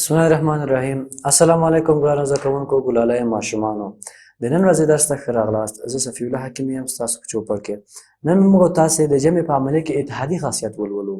بسم الله الرحمن الرحیم. السلام علیکم ګرانو زده کوونکو، ګلالۍ ماشومانو. د نن ورځې درس ته ښه راغلاست. زه صفي الله حکیم یم، ستاسو په چوپړ کې. نن موږ تاسې د جمع په عملیه کې اتحادي خاصیت ولولو.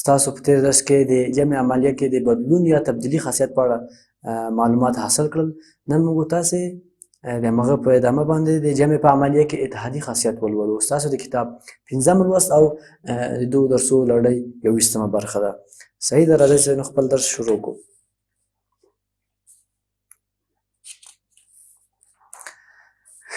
ستاسو په تېر درس کې د جمع عملیه کې د بدلون یا تبدیلي خاصیت په اړه معلومات حاصل کړل. نن موږ تاسې د هغه په ادامه باندې د جمع په عملیه کې اتحادي خاصیت ولولو. ستاسو د کتاب 5م لوست او د دوو درسو لړۍ 21مه برخه ده. صحیح ده، راځئ چې نو خپل درس شروع کړو.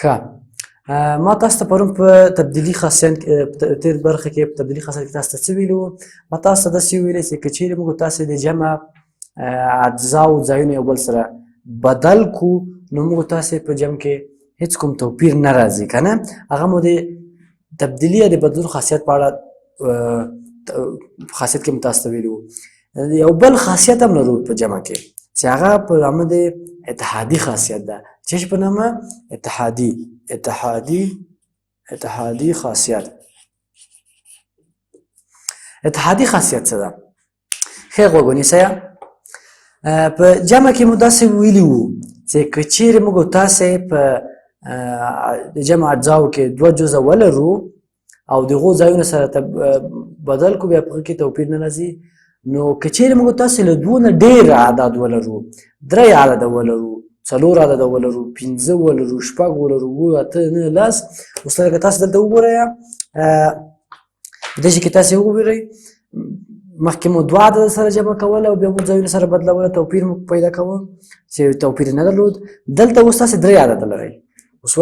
ښه، ما تاسو ته پرون په تبدیلي خاصیت تېر برخه کې په تبدیلي خاصیت کې تاسو ته څه ویلي وو؟ ما تاسو ته داسې وویلې چې که چیرې موږ تاسې د جمع اجزاو ځایونه یو بل سره بدل کړو نو موږ تاسې په جمع کې هیڅ کوم توپیر نه راځي که نه. هغه مو د تبدیلي یا د بدلون خاصیت په اړه خاصیت کې مو تاسو ته ویلي وو. یو بل خاصیت هم لرو په جمع کې چې هغه په نامه د اتحادي خاصیت ده. چې په نامه اتحادي خاصیت. اتحادي خاصیت څه ده؟ ښه غوږ ونیسئ. په جمع کې مو داسې ویلي وو چې که چیرې موږ تاسې په د جمع اجزاو کې دوه جزه ولرو او د هغو ځایونه سره بدل کړو بیا په هغه کې توپیر نه راځي. نو که چیرې موږ تاسې له دوه نه ډېر اعداد ولرو، 3 عدده ولرو، 4 عدده ولرو، 5 ولرو، 6 ولرو، 7 8 9 10. اوس لکه تاسو دلته وګورئ، په دې کې تاسې وګورئ مخکې مو 2 عدده سره جمع کوله او بیا مو ځایونه سره بدلوله، توپیر مو پیدا کوه چې توپیر نه درلود. دلته اوس تاسې 3 عدده لرئ. اوس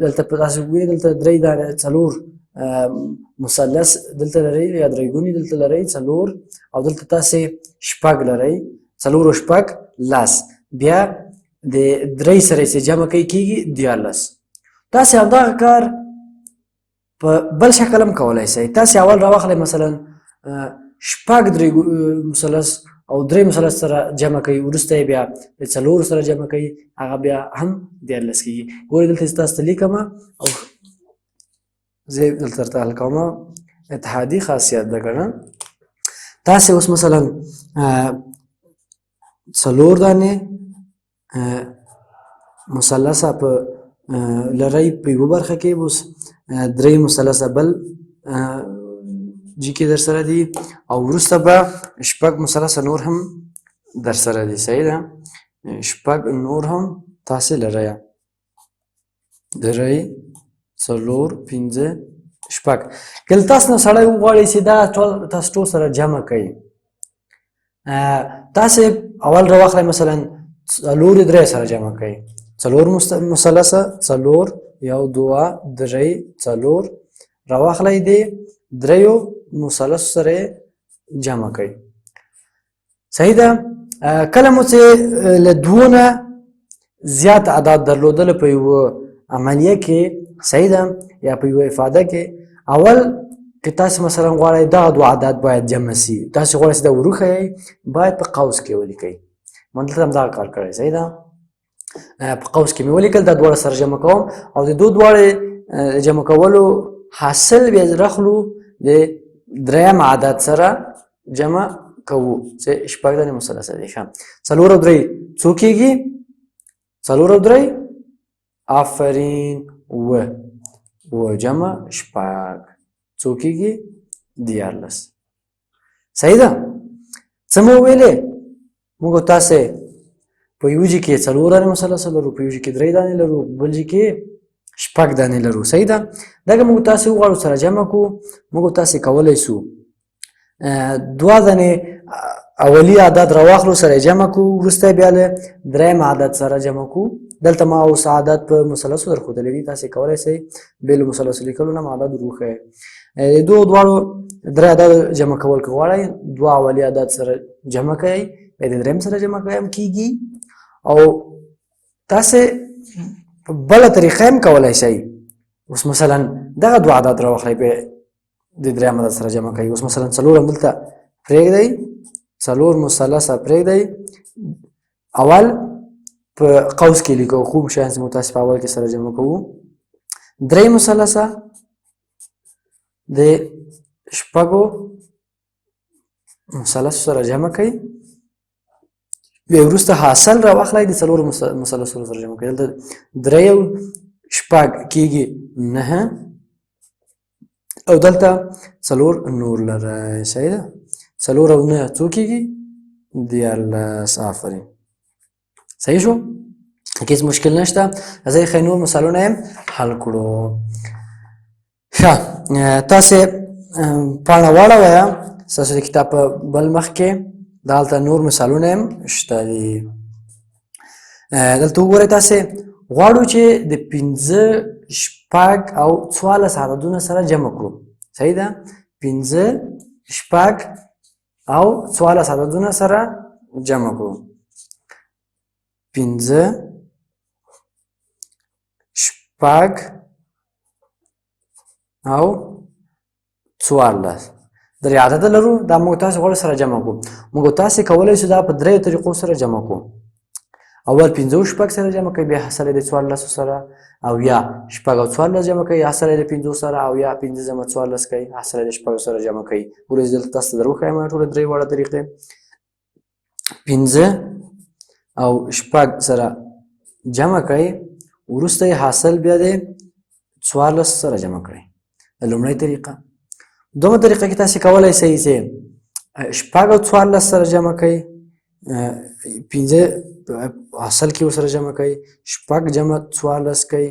دلته تاسې وګورئ، دلته 3 دانې 4 مثلث دلته لرئ یا درې دلته لرئ 4 او دلته تاسې 6 لرئ، 4 او 6 10. بیا د 3 سره چې جمع کوي کېږي 14. تاسې همدغه کار په بل شکل هم کولی شئ. تاسې اول راواخلئ مثلا 6 3 مثلث او 3 مثلث سره جمع کوي، وروسته یې بیا د 4 سره جمع کوي، هغه بیا هم 14 کېږي. ګورئ دلته چې تاسو ته لیکمه او زه دلته درته حل کومه. اتحادي خاصیت ده که نه. تاسې اوس مثلا 4 دانې مثلثه په لرئ په یوه برخه کې، اوس 3 مثلثه بل جي کې در سره دي او وروسته به 6 مثلثه نور هم در سره دي. صحیح ده، 6 نور هم تاسې لرئ، 3 4 5 6. کله تاسو نه سړی وغواړي چې دا تاسو ټول سره جمع کوي، تاسې اول راواخلئ مثلا 4 3 سره جمع کوي، 4 مثلثه 4 1 2 3 4 راواخلئ، د 3 مثلث سره جمع کوي. صحیح ده. کله مو چې له 2 نه زیات اعداد درلودل په یوه عملیه کې، صحیح ده، یا په یوه افاده کې، اول که تاسې مثلا غواړئ دغه 2 اعداد باید جمع سي، تاسې غواړئ چې دا وروښیئ، باید په قوس کې ولیکئ. ما دلته همدغه کار کړی. صحیح ده، په قوس کې مې ولیکل، دا دواړه سره جمع کوم او د دو دواړې جمع کولو حاصل بیا راخلو د 3 عدد سره جمع کوو چې 6 دانې مثلثه دي. ښه، 4 او 3 څو کېږي؟ 4 او 3 آفرین و جمع 6 څو کېږي؟ 14. صحیح ده. څه مو ویلې؟ موږ تاسې په یو جي کې 4 دانې مثلثه لرو، په یو جي کې 3 دانې لرو، بل جي کې 6 دانې لرو. صحیح ده. دغه موږ تاسې وغواړو سره جمع کړو، موږ تاسې کولی شو 2 دانې اولی عدد راواخلو سره جمع کړو، وروسته بیا له 3 عدد سره جمع کړو. دلته ما اوس عدد په مثلثو درښودلی دي، تاسې کولی شئ بې له مثلثو لیکلو نه عدد وروښیئ. د دواړو 3 عدد جمع کول که غواړئ، 2 اولي عدد سره جمع کوئ، بیا د 3 سره جمع کوئ هم کېږي، او تاسې په بله طریقه هم کولی شئ. اوس مثلا دغه 2 عدد راواخلئ، بیا د 3 عدد سره جمع کوئ. اوس مثلا 4 هم دلته پرېږدئ، 4 مثلثه پرېږدئ، اول په قوس کې لیکو، کوم شیان چې مو تاسې په اول کې سره جمع کوو. 3 مثلثه د 6 مثلث سره جمع کوي، بیا وروسته حاصل راواخلئ د څلورو مثلثونو سره جمع کوئ دلته درې او شپږ کېږي 9 او دلته څلور نور لرئ صحیح ده 4 او 9 څو کېږي 14 آفرین صحیح شو کې هېڅ مشکل نشته راځئ ښه نور مثالونه یې حل کړو ښه تاسې پاڼه واړوئ ستاسو د کتاب په بل مخ کې دلته نور مثالونه هم شته دي دلته وګورئ تاسې غواړو چې د 5 شپږ او 14 عددونه سره جمع کړو صحیح ده 5 شپږ او 14 عددونه سره جمع کړو 5 شپږ او 14 درې عدد لرو دا موږ تاسې غواړو سره جمع کړو موږ تاسې کولی شو دا په دریو طریقو سره جمع کړو اول 5 او شپږ سره جمع کوي بیا حاصل یې د 14 سره او یا شپږ او 14 جمع کوي حاصل یې د 5 سره او یا 5 جمع 14 کوي حاصل یې د شپږ سره جمع کوي ورځ دلته تاسو ته دروښایم ټوله درې واړه طریقې 5 او شپږ سره جمع کوي وروسته یې حاصل بیا د 14 سره جمع کوي لومړۍ طریقه دومره طریقه کې تاسې کولی شئ چې شپږ او 14 سره جمع کوي 5 حاصل کې ورسره جمع کوي شپږ جمع 14 کوي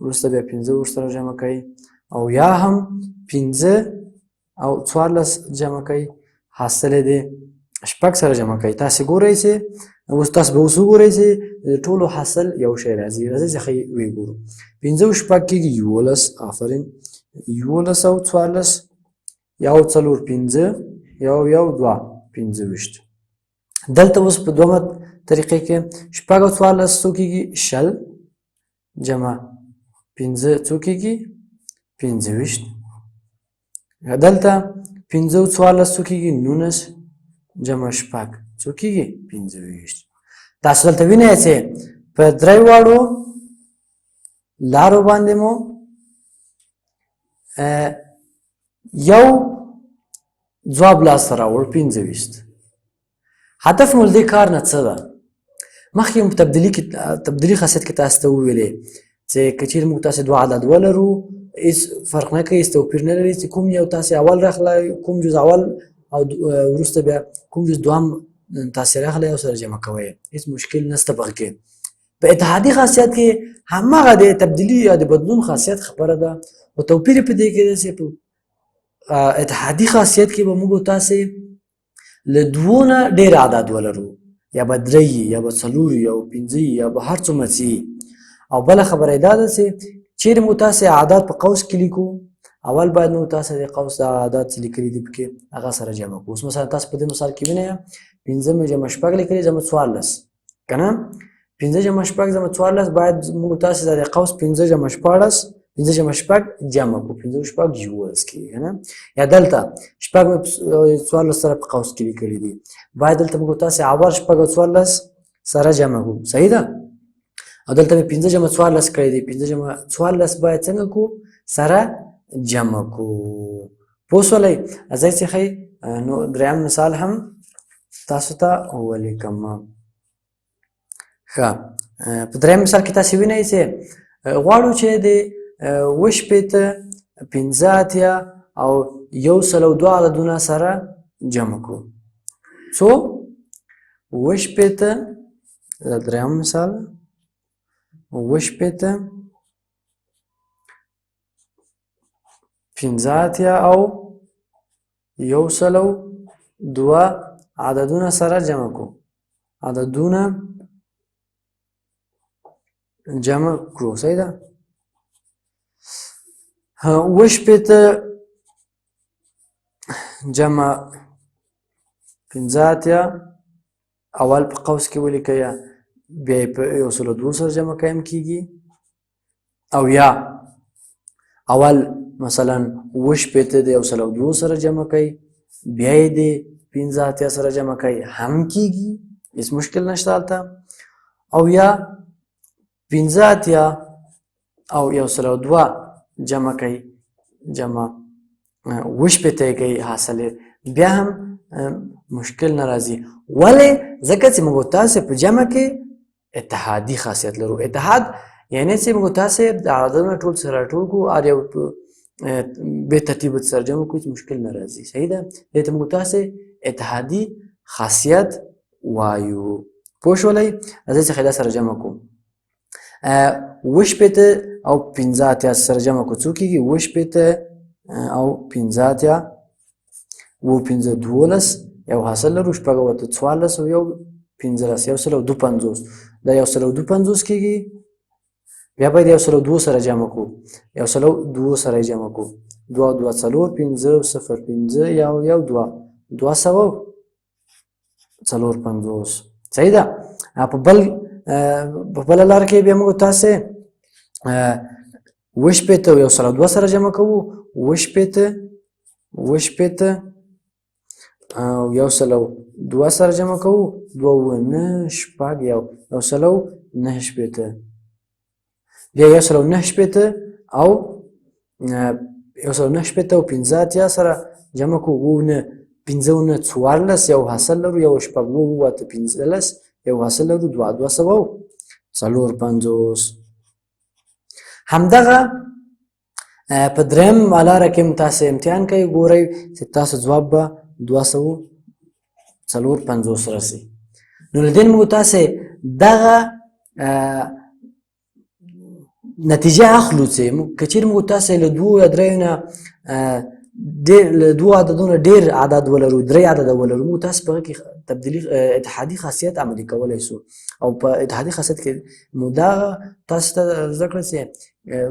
وروسته بیا 5 ورسره جمع کوي او یا هم 5 او 14 جمع کوي حاصل یې د شپږ سره جمع کوي تاسې ګورئ چې اوس تاسو به اوس وګورئ چې د ټولو حاصل یو شی راځي راځئ چې ښه ویې ګورو 5 او شپږ کېږي 11 آفرین 11 او 14 یو څلور 5 یو 2 25 دلته اوس په دومره طریقې کې شپږ او 14 څو کېږي 60 جمع 5 څو کېږي 25 دلته 5 او 14 څو کېږي 19 جمع شپږ څو کېږي 25 تاسو دلته وینئ چې په درې واړو لارو باندې مو یو ځواب لاسته راوړ 25 هدف مو له دې کار نه څه ده مخکې مو په تبدیلي خاصیت کې تاسو ته وویلې چې که چیرې موږ تاسې دوه عدد ولرو هېڅ فرق نه کوي هېڅ توپیر نه لري چې کوم یو تاسې اول راخلئ کوم جز اول او وروسته بیا کوم جز دوهم تاسې راخلئ او سره جمع کوئ هېڅ مشکل نشته په هغې کې په اتحادي خاصیت کې هماغه د تبدیلي یا د بدلون خاصیت خبره ده خو توپیر په دې کې دی چې په اتحادي خاصیت کې به موږ تاسې له دوو نه ډېر عدد ولرو یا به 3 یا به 4 یا به 5 یا به هر څومره چې او بله خبره دا ده چې چیرې موږ تاسې عدد په قوس کې لیکو اول باید موږ تاسې د قوس د عدد چې لیکلي دي پکې هغه سره جمع کړو اوس مثلا تاسو په دې مثال کې وینئ 5 مې جمع شپږ لیکلي جمع 14 که نه 5 جمع شپږ جمع 14 باید موږ تاسې د قوس 5 جمع 14 5 جمع شپږ جمع کړو 5 شپږ 11 کېږي نه یا دلته شپږ مې 14 سره په قوس کې لیکلي دي باید دلته موږ تاسې اول شپږ او 14 سره جمع کړو صحیح ده او دلته مې 5 جمع 14 کړی دی 5 جمع 14 باید څنګه کړو سره جمع کړو پوه شولئ راځئ چې ښه نو دریم مثال هم تاسو ته ولیکم ښه په دریم مثال کې تاسې وینئ چې غواړو چې د 15 15 او 102 عددونه سره جمع کړو څو 15 دریم مثال 15 15 او 102 عددونه سره جمع کړو عددونه جمع کړو صحیح ده 15 جمع 15 اول په قوس کې ولیکئ بیا یې په 102 سره جمع کوي کېږي او یا اول مثلا 15 د 102 سره جمع کوي بیا یې د 15 سره جمع کوي هم کېږي هېڅ مشکل نشته هلته او یا 15 او 102 جمع کوي جمع 15 کوي حاصل بیا هم مشکل نه راځي. ولې؟ ځکه چې موږ تاسې په جمع کې اتحادي خاصیت لرو. اتحاد یعنی چې موږ تاسې د عددونه ټول سره راټول کړو، هر یو بې ترتیبه سره جمع کړو چې مشکل نه راځي. صحیح ده؟ دې ته موږ تاسې اتحادي خاصیت وایو. پوه شولئ؟ راځئ څخه دا سره جمع کړو. اووه او 15 سره جمع کړو څو کېږي؟ اووه او 15 اووه 15 12 یو حاصل لرو، شپږ او اته 14 او یو 15 یو سل او 250. دا یو سل او 250 کېږي. بیا باید یو سل او 2 سره جمع کړو. یو سل او 2 سره جمع کړو. 2 او 2 څلور، 15 0 15 یو یو 2 250. صحیح ده؟ په بله لاره کې بیا موږ تاسې 80 او یو سل او 2 سره جمع کوو. 80 او یو سل او 2 سره جمع کوو. 2 اووه 9 شپږ یو سل او 89. بیا یو سل او 89 او یو سل او 89 او 15 سره جمع کوو. 5 او 9 14 یو حاصل لرو، یو شپږ 2 اووه اته 15 یو حاصل لرو، 250. همدغه په دریم لاره کې هم تاسې امتحان کوئ، ګورئ چې تاسو ځواب به 254 راسي. نو له دې موږ تاسې دغه نتیجه اخلو چې که چېرې موږ تاسې له 2 یا 3 نه له 2 عددونه ډېر عدد ولرو، 3 عدده ولرو، موږ تاسې په هغه کې اتحادي خاصیت عملي کولی شو. او په اتحادي خاصیت کې مو دا تاسو ته زده کړه چې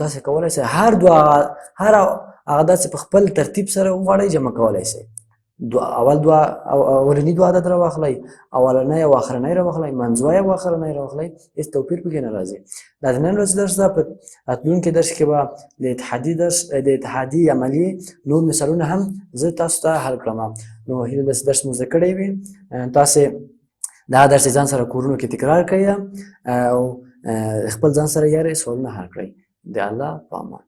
تاسې کولی شئ هر عدد چې په خپل ترتیب سره وغواړئ جمع کولی شئ. اولني 2 عدد راواخلئ، اولنی او اخرنی راواخلئ، منځوی او اخرنی راواخلئ، هېڅ توپیر پکې نه راځي. دا د نن ورځې درس ده. په راتلونکي درس کې به د اتحادي عملیې نور مثالونه هم زه تاسو ته حل کړم. نو هیله ده چې درس مو زده کړی وي. تاسې دا درس ځان سره کورونو کې تکرار کړئ او خپل ځان سره یې سوالونه حل کړئ. د الله په امان.